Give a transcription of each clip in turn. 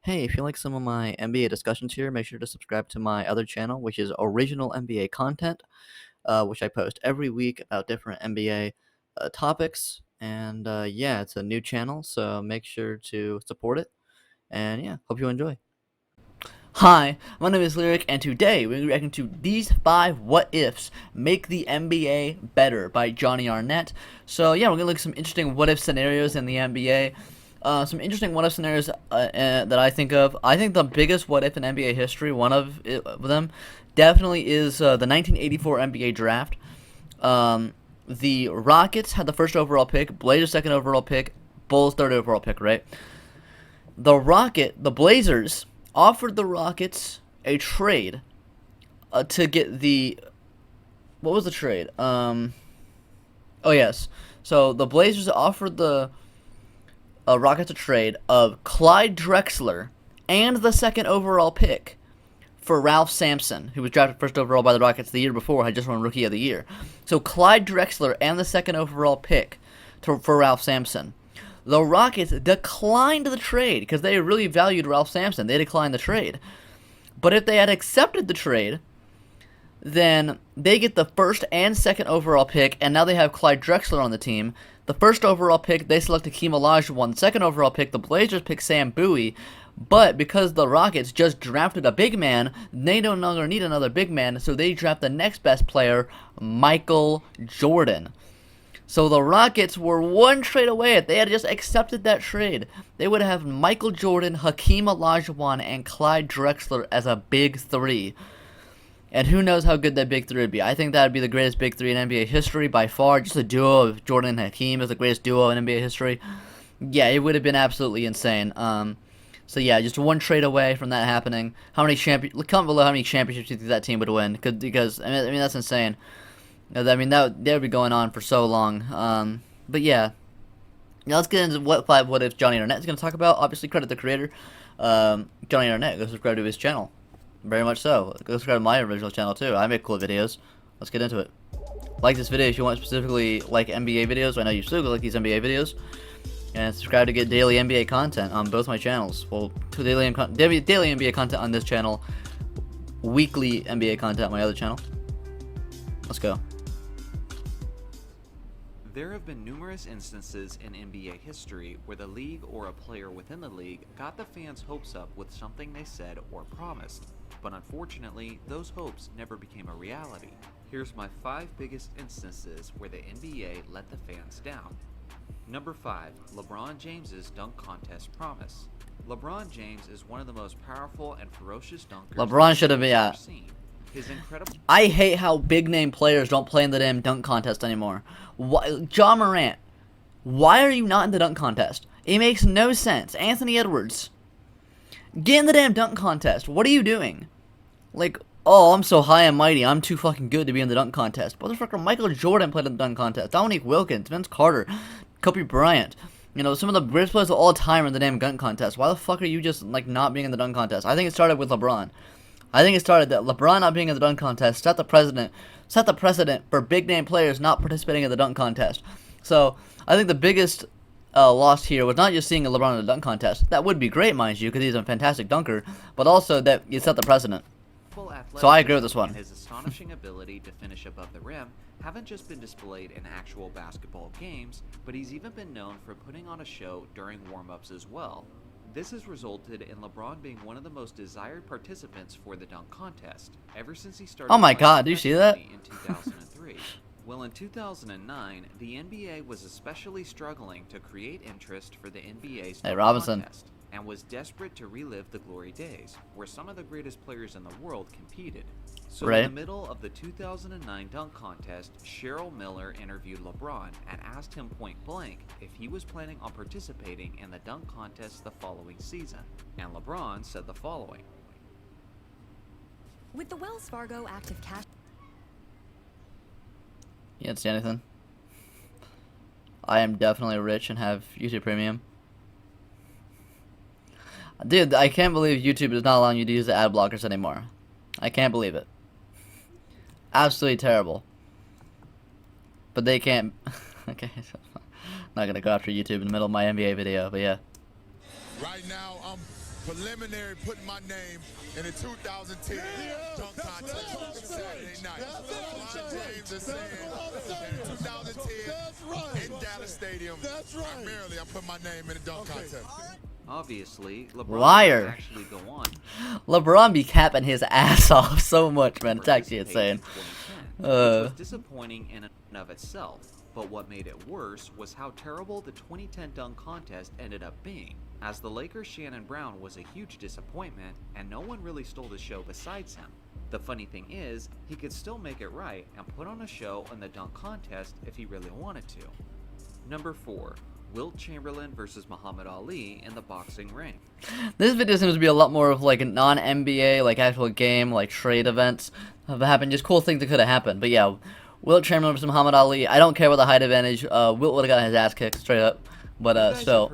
Hey, if you like some of my NBA discussions here, make sure to subscribe to my other channel, which is original NBA content, which I post every week about different NBA topics. And yeah, it's a new channel, so make sure to support it. And yeah, hope you enjoy. Hi, my name is Lyric, and today we're reacting to These 5 What Ifs Make the NBA Better by Jonny Arnett. So yeah, we're going to look at some interesting what if scenarios in the NBA. Some interesting what if scenarios that I think of. I think the biggest what if in NBA history, one of them, definitely is the 1984 NBA draft. The Rockets had the first overall pick, Blazers second overall pick, Bulls third overall pick, right? The Blazers offered the Rockets a trade to get the what was the trade? Oh yes. So the Blazers offered the Rockets a trade of Clyde Drexler and the second overall pick for Ralph Sampson, who was drafted first overall by the Rockets the year before, had just won Rookie of the Year. So Clyde Drexler and the second overall pick for Ralph Sampson. The Rockets declined the trade because they really valued Ralph Sampson. They declined the trade. But if they had accepted the trade, then they get the first and second overall pick, and now they have Clyde Drexler on the team. The first overall pick, they select Hakeem Olajuwon. The second overall pick, the Blazers pick Sam Bowie. But because the Rockets just drafted a big man, they no longer need another big man, so they draft the next best player, Michael Jordan. So the Rockets were one trade away. If they had just accepted that trade, they would have Michael Jordan, Hakeem Olajuwon, and Clyde Drexler as a big three. And who knows how good that big three would be. I think that would be the greatest big three in NBA history by far. Just a duo of Jordan and Hakeem is the greatest duo in NBA history. Yeah, it would have been absolutely insane. So yeah, just one trade away from that happening. Comment below how many championships you think that team would win. Because I mean that's insane. I mean, that would be going on for so long. But yeah. Now let's get into what if Jonny Arnett is going to talk about. Obviously, credit the creator. Jonny Arnett, go subscribe to his channel. Very much so. Go subscribe to my original channel, too. I make cool videos. Let's get into it. Like this video if you want specifically like NBA videos. I know you still like these NBA videos. And subscribe to get daily NBA content on both my channels. Well, daily NBA content on this channel. Weekly NBA content on my other channel. Let's go. There have been numerous instances in NBA history where the league or a player within the league got the fans' hopes up with something they said or promised. But unfortunately, those hopes never became a reality. Here's my 5 biggest instances where the NBA let the fans down. Number 5. LeBron James's dunk contest promise. LeBron James is one of the most powerful and ferocious dunkers LeBron should have been, ever seen. His incredible. I hate how big name players don't play in the damn dunk contest anymore. Ja Morant, why are you not in the dunk contest? It makes no sense. Anthony Edwards, get in the damn dunk contest. What are you doing? Like, oh, I'm so high and mighty. I'm too fucking good to be in the dunk contest. Motherfucker, Michael Jordan played in the dunk contest. Dominique Wilkins, Vince Carter, Kobe Bryant. You know, some of the greatest players of all time are in the damn dunk contest. Why the fuck are you just, like, not being in the dunk contest? I think it started with LeBron. I think it started that LeBron not being in the dunk contest set the precedent for big name players not participating in the dunk contest. So I think the biggest loss here was not just seeing LeBron in the dunk contest. That would be great, mind you, because he's a fantastic dunker, but also that you set the precedent. So I agree with this one. And his astonishing ability to finish above the rim haven't just been displayed in actual basketball games, but he's even been known for putting on a show during warm-ups as well. This has resulted in LeBron being one of the most desired participants for the dunk contest ever since he started. Oh my God, do you see that? In 2003. Well, in 2009, the NBA was especially struggling to create interest for the NBA's dunk contest and was desperate to relive the glory days, where some of the greatest players in the world competed. So in the middle of the 2009 dunk contest, Cheryl Miller interviewed LeBron and asked him point blank if he was planning on participating in the dunk contest the following season. And LeBron said the following. With the Wells Fargo active cash... You didn't see anything? I am definitely rich and have YouTube Premium. Dude, I can't believe YouTube is not allowing you to use the ad blockers anymore. I can't believe it. Absolutely terrible. But they can't... Okay, so I'm not gonna go after YouTube in the middle of my NBA video, but yeah. Right now, I'm preliminary putting my name in the 2010 dunk contest Saturday night. LeBron James is saying that in 2010 in Dallas Stadium, primarily I put my name in the dunk contest. Obviously, LeBron Liar. didn't actually go on. LeBron be capping his ass off so much, man. It's actually insane. Which was disappointing in and of itself. But what made it worse was how terrible the 2010 dunk contest ended up being, as the Lakers' Shannon Brown was a huge disappointment, and no one really stole the show besides him. The funny thing is, he could still make it right and put on a show in the dunk contest if he really wanted to. Number 4. Wilt Chamberlain versus Muhammad Ali in the boxing ring. This video seems to be a lot more of like a non-NBA, like actual game, like trade events have happened. Just cool things that could have happened. But yeah, Wilt Chamberlain versus Muhammad Ali. I don't care about the height advantage. Wilt would have got his ass kicked straight up. But still,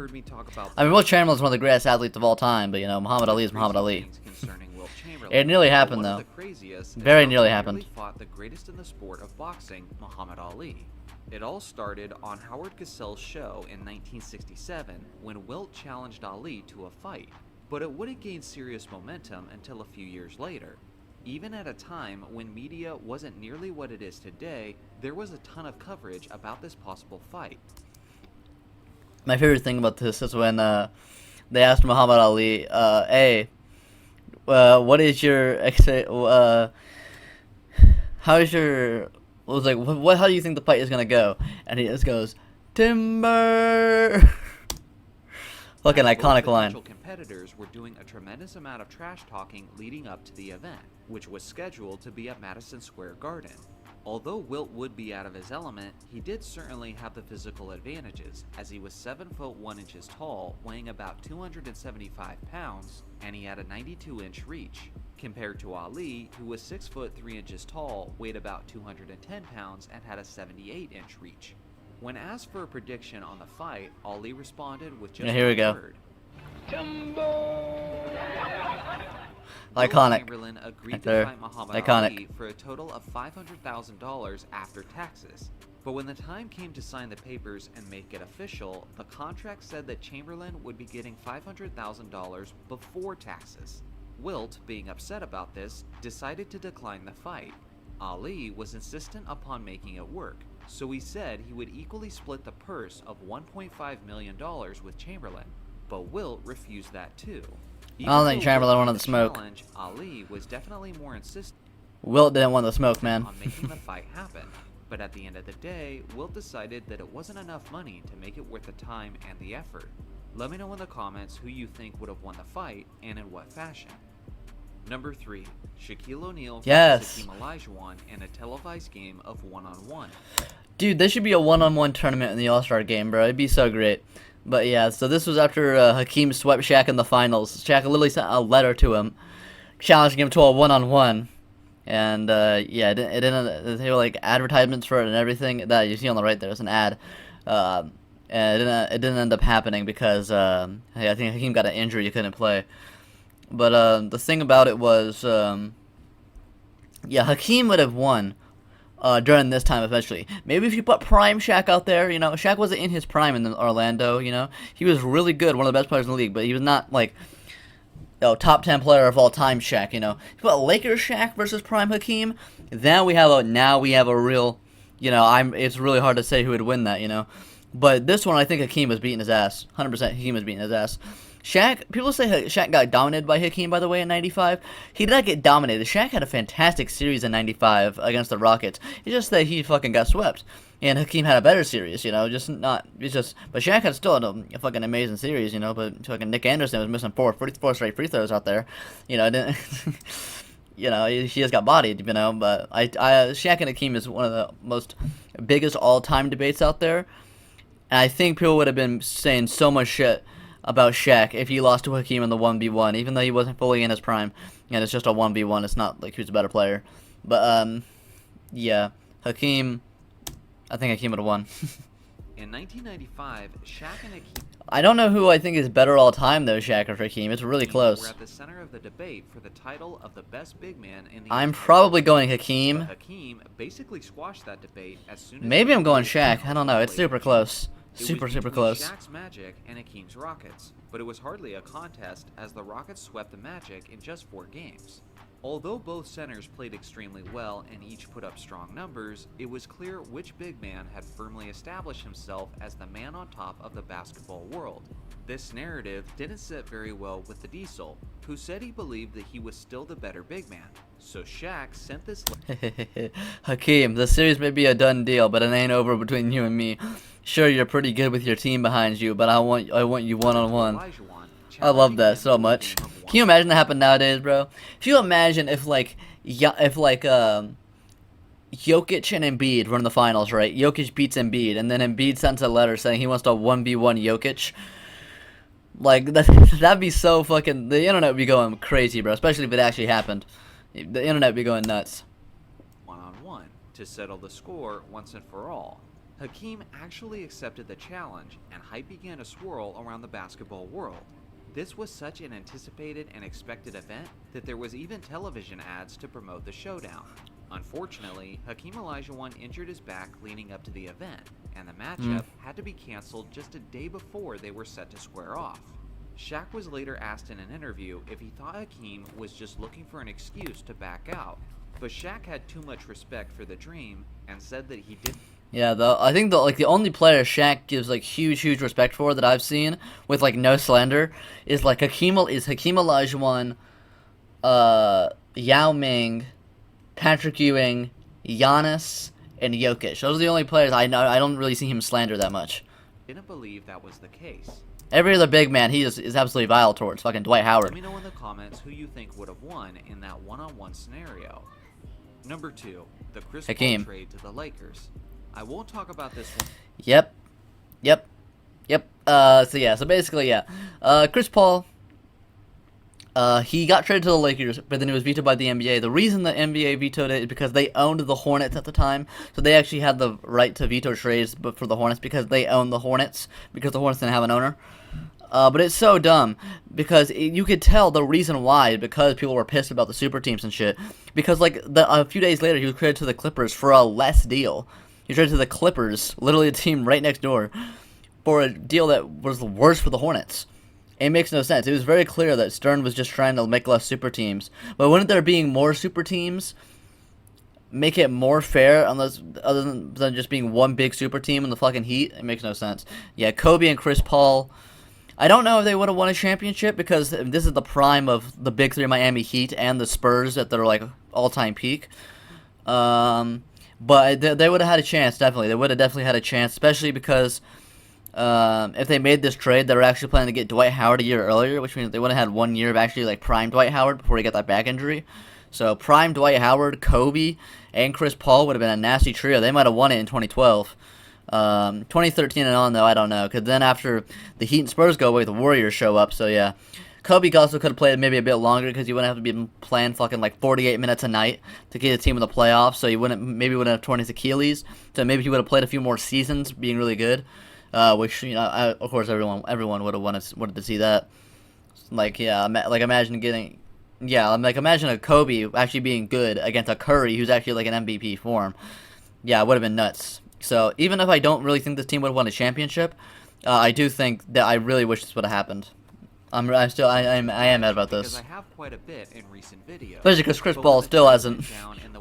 I mean, Wilt Chamberlain is one of the greatest athletes of all time. But you know, Muhammad Ali is Muhammad Ali. It nearly happened though. Very nearly happened. Fought the greatest in the sport of boxing, Muhammad Ali. It all started on Howard Cosell's show in 1967 when Wilt challenged Ali to a fight, but it wouldn't gain serious momentum until a few years later. Even at a time when media wasn't nearly what it is today, there was a ton of coverage about this possible fight. My favorite thing about this is when they asked Muhammad Ali, hey, what is your how's your was like, how do you think the fight is gonna go? And he just goes, timber. Fucking iconic line. Competitors were doing a tremendous amount of trash talking leading up to the event, which was scheduled to be at Madison Square Garden. Although Wilt would be out of his element, he did certainly have the physical advantages, as he was 7 foot 1 inches tall, weighing about 275 pounds, and he had a 92-inch reach, compared to Ali, who was 6 foot 3 inches tall, weighed about 210 pounds, and had a 78-inch reach. When asked for a prediction on the fight, Ali responded with just here we go. word. Iconic. Chamberlain agreed right to there. fight Muhammad Iconic. Ali for a total of $500,000 after taxes. But when the time came to sign the papers and make it official, the contract said that Chamberlain would be getting $500,000 before taxes. Wilt, being upset about this, decided to decline the fight. Ali was insistent upon making it work, so he said he would equally split the purse of $1.5 million with Chamberlain, but Wilt refused that too. I don't think Chamberlain wanted the smoke. Challenge, Ali was definitely more insistent. Wilt didn't want the smoke, man. On making the fight happen. But at the end of the day, Wilt decided that it wasn't enough money to make it worth the time and the effort. Let me know in the comments who you think would have won the fight and in what fashion. Number 3, Shaquille O'Neal versus Hakeem Olajuwon in a televised game of one-on-one. Dude, this should be a one-on-one tournament in the All-Star game, bro. It'd be so great. But yeah, so this was after Hakeem swept Shaq in the finals. Shaq literally sent a letter to him, challenging him to a one-on-one. And yeah, it didn't. They were like advertisements for it and everything. That you see on the right there's an ad. And it didn't end up happening because I think Hakeem got an injury, he couldn't play. But the thing about it was, yeah, Hakeem would have won during this time eventually. Maybe if you put prime Shaq out there, you know, Shaq wasn't in his prime in Orlando, you know. He was really good, one of the best players in the league, but he was not like, top 10 player of all time Shaq, you know. If you put Lakers Shaq versus prime Hakeem, then we have a real, you know, it's really hard to say who would win that, you know. But this one, I think Hakeem was beating his ass. 100% Hakeem was beating his ass. Shaq, people say Shaq got dominated by Hakeem, by the way, in 95. He did not get dominated. Shaq had a fantastic series in 95 against the Rockets. It's just that he fucking got swept. And Hakeem had a better series, you know, but Shaq had still a fucking amazing series, you know, but fucking Nick Anderson was missing four straight free throws out there. You know, you know, he just got bodied, you know, but Shaq and Hakeem is one of the most biggest all-time debates out there. And I think people would have been saying so much shit about Shaq if he lost to Hakeem in the 1v1, even though he wasn't fully in his prime. And it's just a 1v1. It's not like who's a better player. But, yeah, Hakeem, I think Hakeem would have won. In 1995, Shaq and Hakeem... I don't know who I think is better all time, though, Shaq or Hakeem. It's really close. We're at the center of the debate for the title of the best big man in the... I'm probably going Hakeem. But Hakeem basically squashed that debate as soon as... Maybe I'm going Shaq. I don't know. It's super close. Super close. Shaq's Magic and Hakeem's Rockets. but it was hardly a contest as the Rockets swept the Magic in just 4 games. Although both centers played extremely well and each put up strong numbers, it was clear which big man had firmly established himself as the man on top of the basketball world. This narrative didn't sit very well with the Diesel, who said he believed that he was still the better big man. So Shaq sent this Hakeem, the series may be a done deal, but it ain't over between you and me. Sure, you're pretty good with your team behind you, but I want you one-on-one. I love that so much. Can you imagine that happen nowadays, bro? Can you imagine if Jokic and Embiid run the finals, right? Jokic beats Embiid, and then Embiid sends a letter saying he wants to 1v1 Jokic. Like, that'd be so fucking... The internet would be going crazy, bro, especially if it actually happened. The internet would be going nuts. One-on-one to settle the score once and for all. Hakeem actually accepted the challenge, and hype began to swirl around the basketball world. This was such an anticipated and expected event that there was even television ads to promote the showdown. Unfortunately, Hakeem Olajuwon injured his back leading up to the event, and the matchup had to be canceled just a day before they were set to square off. Shaq was later asked in an interview if he thought Hakeem was just looking for an excuse to back out, but Shaq had too much respect for the dream and said that he didn't. Yeah, I think the only player Shaq gives like huge respect for that I've seen with like no slander is like Hakeem Olajuwon, Yao Ming, Patrick Ewing, Giannis, and Jokic. Those are the only players I know. I don't really see him slander that much. Didn't believe that was the case. Every other big man he is absolutely vile towards. Fucking Dwight Howard. Let me know in the comments who you think would have won in that one-on-one scenario. Number 2, the Chris Paul trade to the Lakers. I won't talk about this one. Yep. So basically, Chris Paul, he got traded to the Lakers, but then it was vetoed by the NBA. The reason the NBA vetoed it is because they owned the Hornets at the time, so they actually had the right to veto trades for the Hornets because they owned the Hornets, because the Hornets didn't have an owner. But it's so dumb, because you could tell the reason why, because people were pissed about the super teams and shit, because like a few days later he was traded to the Clippers for a less deal. He traded to the Clippers, literally a team right next door, for a deal that was worse for the Hornets. It makes no sense. It was very clear that Stern was just trying to make less super teams. But wouldn't there being more super teams make it more fair, unless other than just being one big super team in the fucking Heat? It makes no sense. Yeah, Kobe and Chris Paul. I don't know if they would have won a championship, because this is the prime of the big three, Miami Heat and the Spurs at their like all-time peak. But they would have had a chance, definitely. They would have definitely had a chance, especially because if they made this trade, they were actually planning to get Dwight Howard a year earlier, which means they would have had 1 year of actually like prime Dwight Howard before he got that back injury. So prime Dwight Howard, Kobe, and Chris Paul would have been a nasty trio. They might have won it in 2012. 2013 and on, though, I don't know. Because then after the Heat and Spurs go away, the Warriors show up. So, yeah. Kobe also could have played maybe a bit longer, because he wouldn't have to be playing fucking like 48 minutes a night to get a team in the playoffs. So he wouldn't have torn his Achilles. So maybe he would have played a few more seasons, being really good. Which, you know, of course everyone would have wanted to see that. Like, yeah, imagine imagine a Kobe actually being good against a Curry who's actually like an MVP form. Yeah, it would have been nuts. So even if I don't really think this team would have won a championship, I do think that I really wish this would have happened. I am mad about this. Because I have quite a bit in recent videos. Especially because Chris Paul still hasn't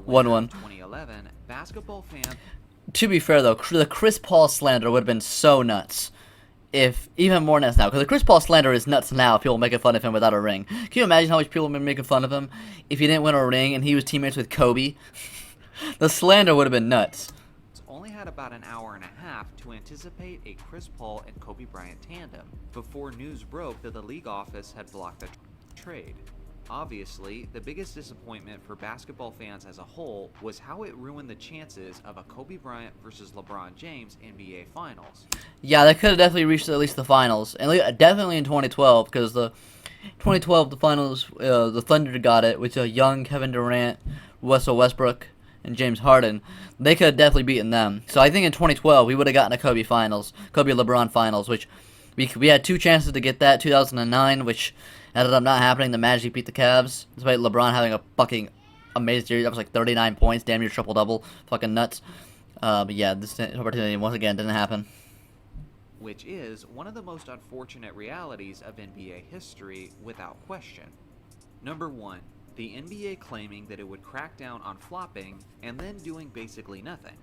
won one. 2011, basketball fans. To be fair though, the Chris Paul slander would have been so nuts. If even more nuts now, because the Chris Paul slander is nuts now. People making fun of him without a ring. Can you imagine how much people would be making fun of him if he didn't win a ring and he was teammates with Kobe? The slander would have been nuts. Only had about an hour and a half to anticipate a Chris Paul and Kobe Bryant tandem before news broke that the league office had blocked the trade. Obviously, the biggest disappointment for basketball fans as a whole was how it ruined the chances of a Kobe Bryant versus LeBron James NBA Finals. Yeah, they could have definitely reached at least the finals, and definitely in 2012, because the 2012 the finals, the Thunder got it with a young Kevin Durant, Russell Westbrook, and James Harden. They could have definitely beaten them. So I think in 2012 we would have gotten a Kobe LeBron finals, which we had 2 chances to get that. 2009, which ended up not happening. The Magic beat the Cavs, despite LeBron having a fucking amazing series. That was like 39 points, damn near triple double, fucking nuts. But yeah, this opportunity once again didn't happen. which is one of the most unfortunate realities of NBA history without question. Number 1. The NBA claiming that it would crack down on flopping and then doing basically nothing.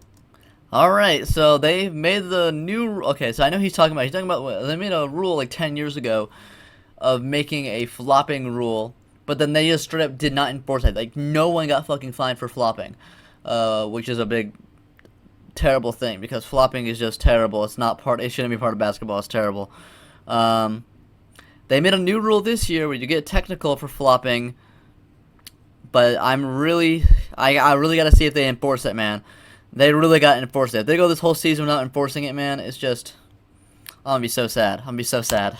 Alright, so they made the new... Okay, so I know he's talking about... They made a rule like 10 years ago of making a flopping rule, but then they just straight up did not enforce it. Like, no one got fucking fined for flopping, which is a big, terrible thing, because flopping is just terrible. It shouldn't be part of basketball. It's terrible. They made a new rule this year where you get technical for flopping, but I really got to see if they enforce it, man. They really got to enforce it. If they go this whole season without enforcing it, man, it's just... I'm going to be so sad. I'm going to be so sad.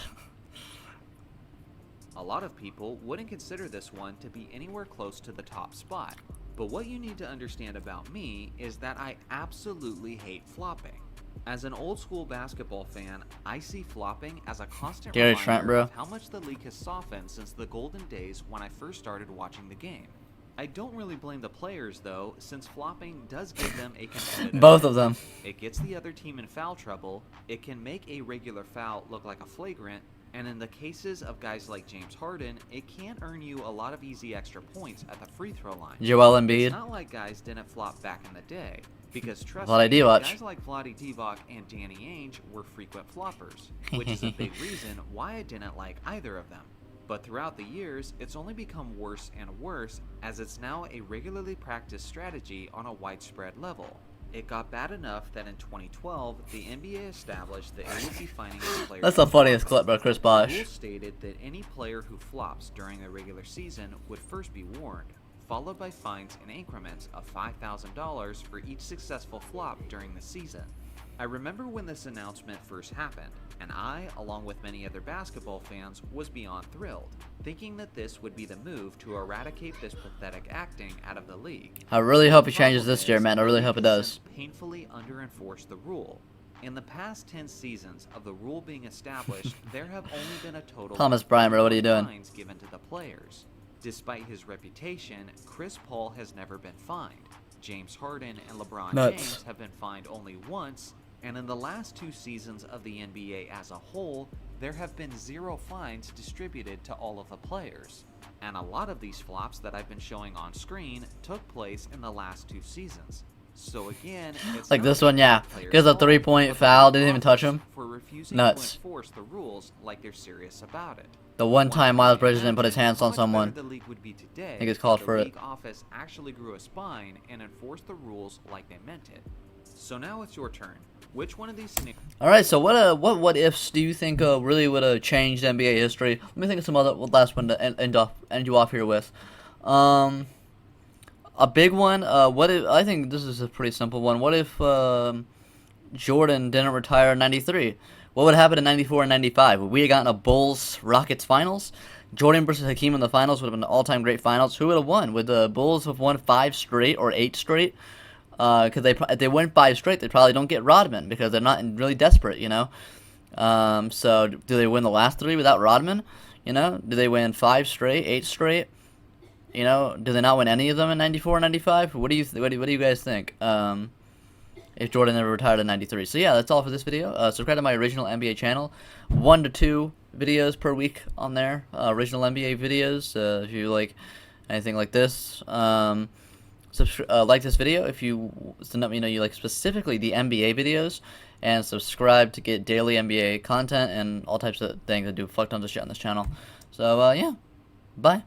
A lot of people wouldn't consider this one to be anywhere close to the top spot. But what you need to understand about me is that I absolutely hate flopping. As an old school basketball fan, I see flopping as a constant reminder of how much the league has softened since the golden days when I first started watching the game. I don't really blame the players though, since flopping does give them a competitive Both of them. It gets the other team in foul trouble, it can make a regular foul look like a flagrant, and in the cases of guys like James Harden, it can earn you a lot of easy extra points at the free throw line. Joel Embiid. It's not like guys didn't flop back in the day, because trust me, guys like Vlade Divac and Danny Ainge were frequent floppers, which is a big reason why I didn't like either of them. But throughout the years, it's only become worse and worse, as it's now a regularly practiced strategy on a widespread level. It got bad enough that in 2012, the NBA established that it would be fining players. That's the funniest clip, bro, Chris Bosh. The rule stated that any player who flops during the regular season would first be warned, followed by fines in increments of $5,000 for each successful flop during the season. I remember when this announcement first happened, and I, along with many other basketball fans, was beyond thrilled, thinking that this would be the move to eradicate this pathetic acting out of the league. I really hope it changes this year, man. I really hope it does. Painfully under-enforced the rule. In the past 10 seasons of the rule being established, there have only been a total of Bryant, bro, what are you doing? fines given to the players. Despite his reputation, Chris Paul has never been fined. James Harden and LeBron James have been fined only once, and in the last 2 seasons of the NBA as a whole, there have been 0 fines distributed to all of the players. And a lot of these flops that I've been showing on screen took place in the last 2 seasons. So again, it's like this one, yeah. Because a 3-point foul, didn't even touch him. For refusing to enforce the rules like they're serious about it. The one time Miles Bridges didn't put his hands on someone. The league would be today, I think it's called for it. The league office actually grew a spine and enforced the rules like they meant it. So now it's your turn. Which one of these scenarios? All right. So what ifs do you think really would have changed NBA history? Let me think of some other last one to end you off here with. A big one. What if? I think this is a pretty simple one. What if Jordan didn't retire in '93? What would happen in '94 and '95? Would we have gotten a Bulls-Rockets finals? Jordan versus Hakeem in the finals would have been an all-time great finals. Who would have won? Would the Bulls have won 5 straight or 8 straight? Because if they win 5 straight, they probably don't get Rodman because they're not really desperate, you know. So do they win the last 3 without Rodman? You know, do they win 5 straight, 8 straight? You know, do they not win any of them in '94 and '95? What do you guys think? If Jordan never retired in '93. So yeah, that's all for this video. Subscribe to my original NBA channel. 1 to 2 videos per week on there. Original NBA videos. If you like anything like this. Like this video if you you like specifically the NBA videos, and subscribe to get daily NBA content and all types of things. I do fuck tons of shit on this channel. So yeah, bye.